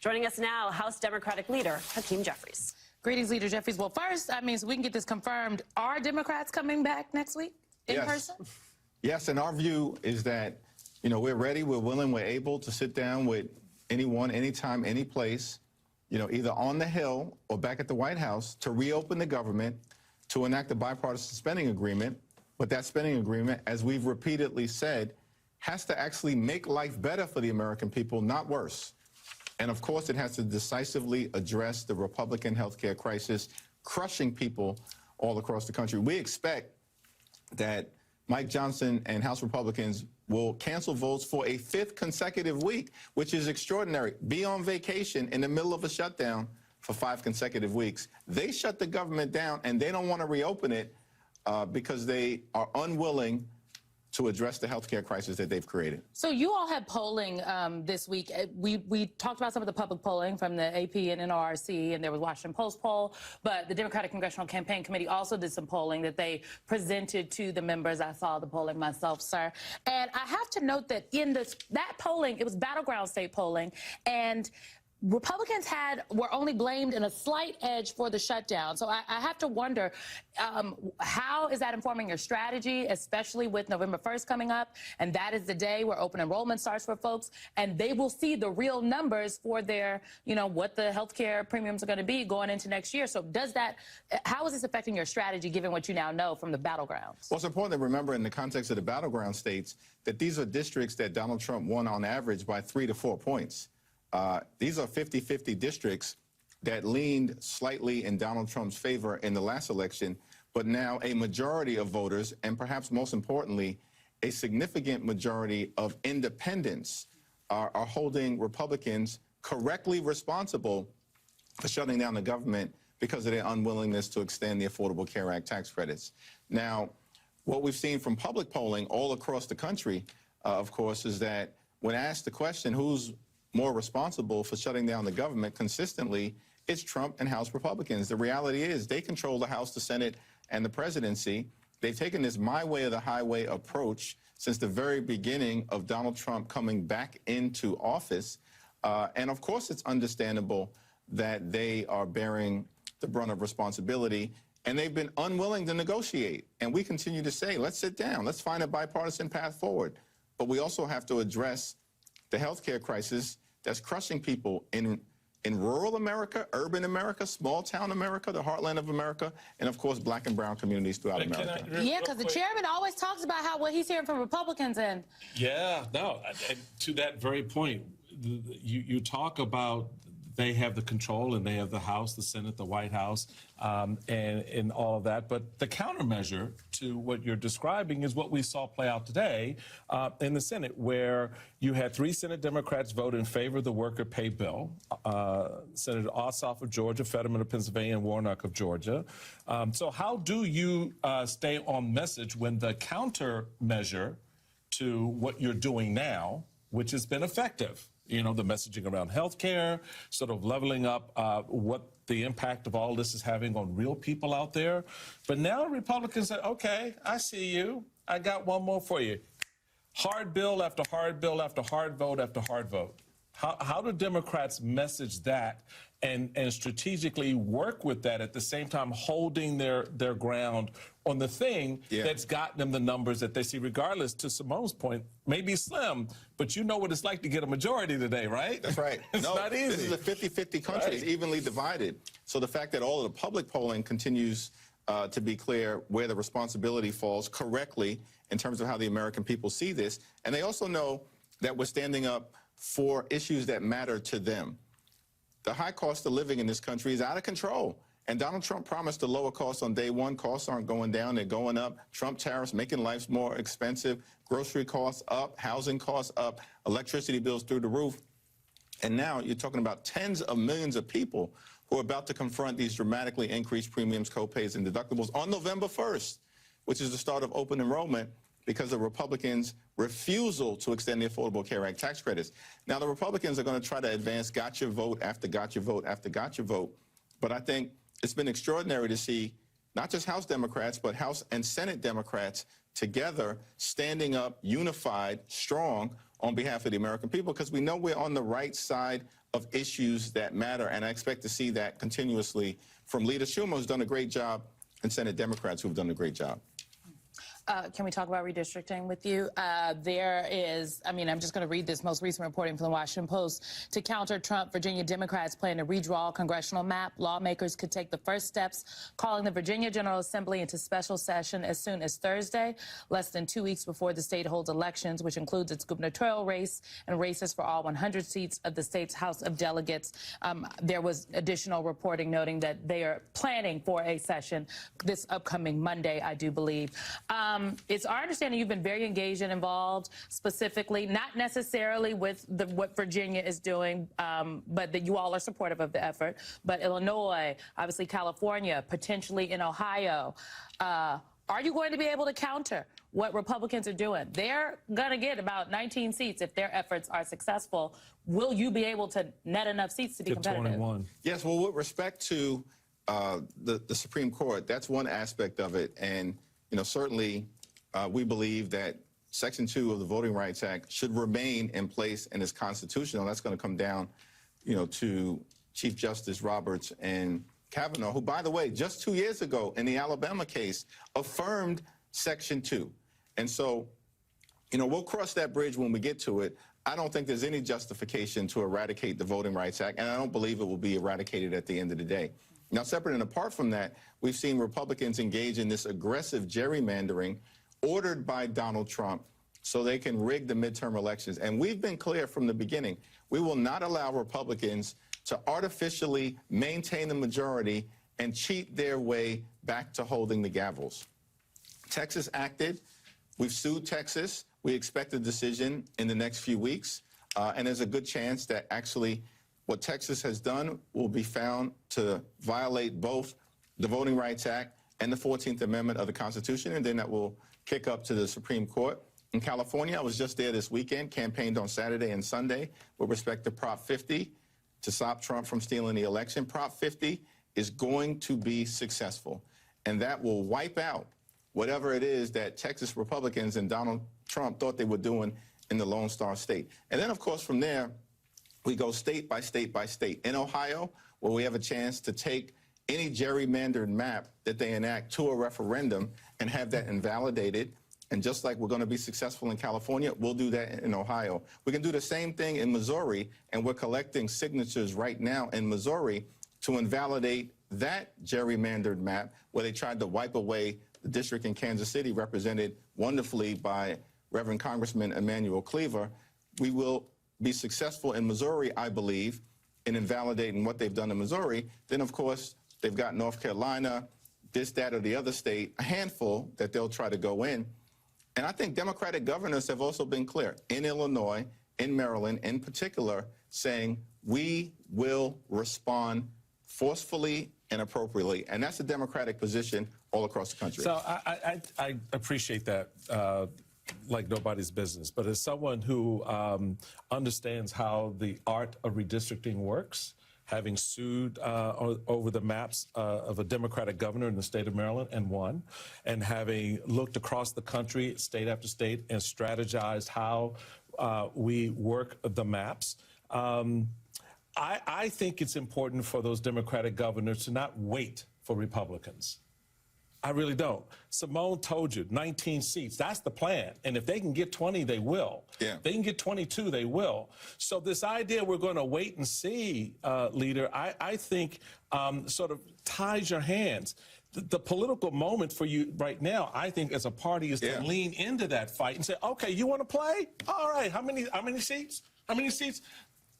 Joining us now, House Democratic leader Hakeem Jeffries. Greetings, Leader Jeffries. Well, first, so we can get this confirmed, are Democrats coming back next week in person? Yes, and our view is that, we're ready, we're willing, we're able to sit down with anyone, anytime, any place, either on the Hill or back at the White House to reopen the government, to enact a bipartisan spending agreement. But that spending agreement, as we've repeatedly said, has to actually make life better for the American people, not worse. And of course, it has to decisively address the Republican health care crisis, crushing people all across the country. We expect that Mike Johnson and House Republicans will cancel votes for a 5th consecutive week, which is extraordinary. Be on vacation in the middle of a shutdown for 5 consecutive weeks. They shut the government down, and they don't want to reopen it because they are unwilling to address the health care crisis that they've created. So you all had polling this week. We talked about some of the public polling from the AP and NRC, and there was Washington Post poll, but the Democratic Congressional Campaign Committee also did some polling that they presented to the members. I saw the polling myself, sir. And I have to note that in that polling, it was battleground state polling, and Republicans were only blamed in a slight edge for the shutdown. So I have to wonder, how is that informing your strategy, especially with November 1st coming up? And that is the day where open enrollment starts for folks, and they will see the real numbers for their, what the healthcare premiums are going to be going into next year. So how is this affecting your strategy, given what you now know from the battlegrounds? Well, it's important to remember in the context of the battleground states that these are districts that Donald Trump won on average by 3 to 4 points. These are 50-50 districts that leaned slightly in Donald Trump's favor in the last election, but now a majority of voters, and perhaps most importantly, a significant majority of independents are holding Republicans correctly responsible for shutting down the government because of their unwillingness to extend the Affordable Care Act tax credits. Now, what we've seen from public polling all across the country, of course, is that when asked the question, who's more responsible for shutting down the government consistently, it's Trump and House Republicans. The reality is they control the House, the Senate, and the presidency. They've taken this my way or the highway approach since the very beginning of Donald Trump coming back into office. And of course, it's understandable that they are bearing the brunt of responsibility, and they've been unwilling to negotiate. And we continue to say, let's sit down, let's find a bipartisan path forward. But we also have to address the health care crisis that's crushing people in rural America, urban America, small-town America, the heartland of America, and, of course, black and brown communities throughout America. Yeah, because the chairman always talks about what he's hearing from Republicans. And to that very point, you talk about they have the control, and they have the House, the Senate, the White House, and all of that. But the countermeasure to what you're describing is what we saw play out today in the Senate, where you had 3 Senate Democrats vote in favor of the worker pay bill, Senator Ossoff of Georgia, Fetterman of Pennsylvania, and Warnock of Georgia. So how do you stay on message when the countermeasure to what you're doing now, which has been effective, the messaging around health care, sort of leveling up what the impact of all this is having on real people out there. But now Republicans say, okay, I see you. I got one more for you. Hard bill after hard bill after hard vote after hard vote. How do Democrats message that and strategically work with that at the same time holding their ground on the thing that's gotten them the numbers that they see, regardless, to Simone's point, maybe slim, but you know what it's like to get a majority today, right? That's right. It's not easy. This is a 50-50 country. It's evenly divided. So the fact that all of the public polling continues to be clear where the responsibility falls correctly in terms of how the American people see this, and they also know that we're standing up for issues that matter to them. The high cost of living in this country is out of control. And Donald Trump promised to lower costs on day one. Costs aren't going down, they're going up. Trump tariffs making life more expensive. Grocery costs up, housing costs up, electricity bills through the roof. And now you're talking about tens of millions of people who are about to confront these dramatically increased premiums, copays, and deductibles on November 1st, which is the start of open enrollment, because of Republicans' refusal to extend the Affordable Care Act tax credits. Now, the Republicans are going to try to advance gotcha vote after gotcha vote after gotcha vote. But I think it's been extraordinary to see not just House Democrats, but House and Senate Democrats together, standing up, unified, strong, on behalf of the American people, because we know we're on the right side of issues that matter. And I expect to see that continuously from Leader Schumer, who's done a great job, and Senate Democrats who've done a great job. Can we talk about redistricting with you? There is, I'm just going to read this most recent reporting from the Washington Post. To counter Trump, Virginia Democrats plan to redraw a congressional map. Lawmakers could take the first steps, calling the Virginia General Assembly into special session as soon as Thursday, less than 2 weeks before the state holds elections, which includes its gubernatorial race and races for all 100 seats of the state's House of Delegates. There was additional reporting noting that they are planning for a session this upcoming Monday, I do believe. It's our understanding you've been very engaged and involved, specifically, not necessarily with what Virginia is doing, but that you all are supportive of the effort. But Illinois, obviously California, potentially in Ohio. Are you going to be able to counter what Republicans are doing? They're going to get about 19 seats if their efforts are successful. Will you be able to net enough seats to be competitive? 21. Yes, well, with respect to the Supreme Court, that's one aspect of it. And certainly we believe that Section 2 of the Voting Rights Act should remain in place and is constitutional. That's going to come down, to Chief Justice Roberts and Kavanaugh, who, by the way, just 2 years ago in the Alabama case, affirmed Section 2. And so, we'll cross that bridge when we get to it. I don't think there's any justification to eradicate the Voting Rights Act, and I don't believe it will be eradicated at the end of the day. Now, separate and apart from that, we've seen Republicans engage in this aggressive gerrymandering ordered by Donald Trump so they can rig the midterm elections. And we've been clear from the beginning, we will not allow Republicans to artificially maintain the majority and cheat their way back to holding the gavels. Texas acted. We've sued Texas. We expect a decision in the next few weeks. And there's a good chance that actually what Texas has done will be found to violate both the Voting Rights Act and the 14th Amendment of the Constitution, and then that will kick up to the Supreme Court. In California, I was just there this weekend, campaigned on Saturday and Sunday with respect to Prop 50 to stop Trump from stealing the election. Prop 50 is going to be successful, and that will wipe out whatever it is that Texas Republicans and Donald Trump thought they were doing in the Lone Star State. And then, of course, from there, we go state by state by state. In Ohio, where we have a chance to take any gerrymandered map that they enact to a referendum and have that invalidated. And just like we're going to be successful in California, we'll do that in Ohio. We can do the same thing in Missouri, and we're collecting signatures right now in Missouri to invalidate that gerrymandered map where they tried to wipe away the district in Kansas City, represented wonderfully by Reverend Congressman Emanuel Cleaver. We will be successful in Missouri, I believe, in invalidating what they've done in Missouri. Then, of course, they've got North Carolina, this, that, or the other state, a handful that they'll try to go in. And I think Democratic governors have also been clear, in Illinois, in Maryland in particular, saying we will respond forcefully and appropriately. And that's a Democratic position all across the country. So I appreciate that like nobody's business. But as someone who understands how the art of redistricting works, having sued over the maps of a Democratic governor in the state of Maryland and won, and having looked across the country, state after state, and strategized how we work the maps, I think it's important for those Democratic governors to not wait for Republicans. I really don't. Simone told you, 19 seats, that's the plan. And if they can get 20, they will. Yeah. If they can get 22, they will. So this idea we're going to wait and see, leader, I think sort of ties your hands. The political moment for you right now, I think, as a party, is to lean into that fight and say, okay, you want to play? All right, how many seats? How many seats?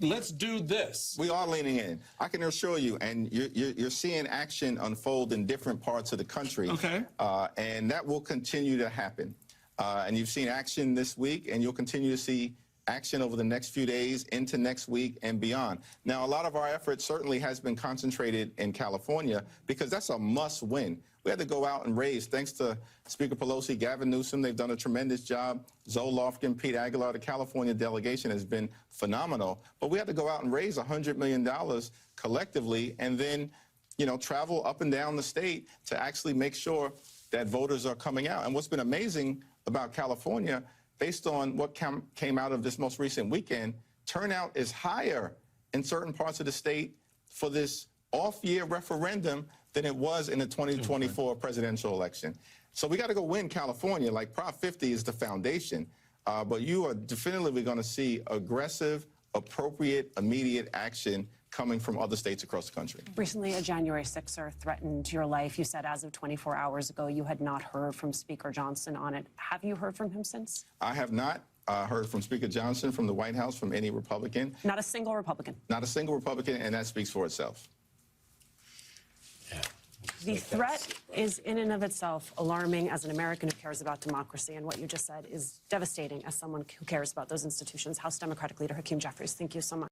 Let's do this. We are leaning in. I can assure you, and you're seeing action unfold in different parts of the country. Okay. And that will continue to happen. And you've seen action this week, and you'll continue to see action over the next few days into next week and beyond. Now, a lot of our effort certainly has been concentrated in California because that's a must win. We had to go out and raise, thanks to Speaker Pelosi, Gavin Newsom, they've done a tremendous job. Zoe Lofgren, Pete Aguilar, the California delegation has been phenomenal. But we had to go out and raise $100 million collectively and then, travel up and down the state to actually make sure that voters are coming out. And what's been amazing about California, based on what came out of this most recent weekend, turnout is higher in certain parts of the state for this off-year referendum than it was in the 2024 presidential election. So we got to go win California. Like Prop 50 is the foundation, but you are definitively going to see aggressive, appropriate, immediate action coming from other states across the country. Recently, a January 6er threatened your life. You said as of 24 hours ago, you had not heard from Speaker Johnson on it. Have you heard from him since? I have not heard from Speaker Johnson from the White House, from any Republican. Not a single Republican? Not a single Republican, and that speaks for itself. Yeah. The threat is in and of itself alarming as an American who cares about democracy, and what you just said is devastating as someone who cares about those institutions. House Democratic Leader Hakeem Jeffries, thank you so much.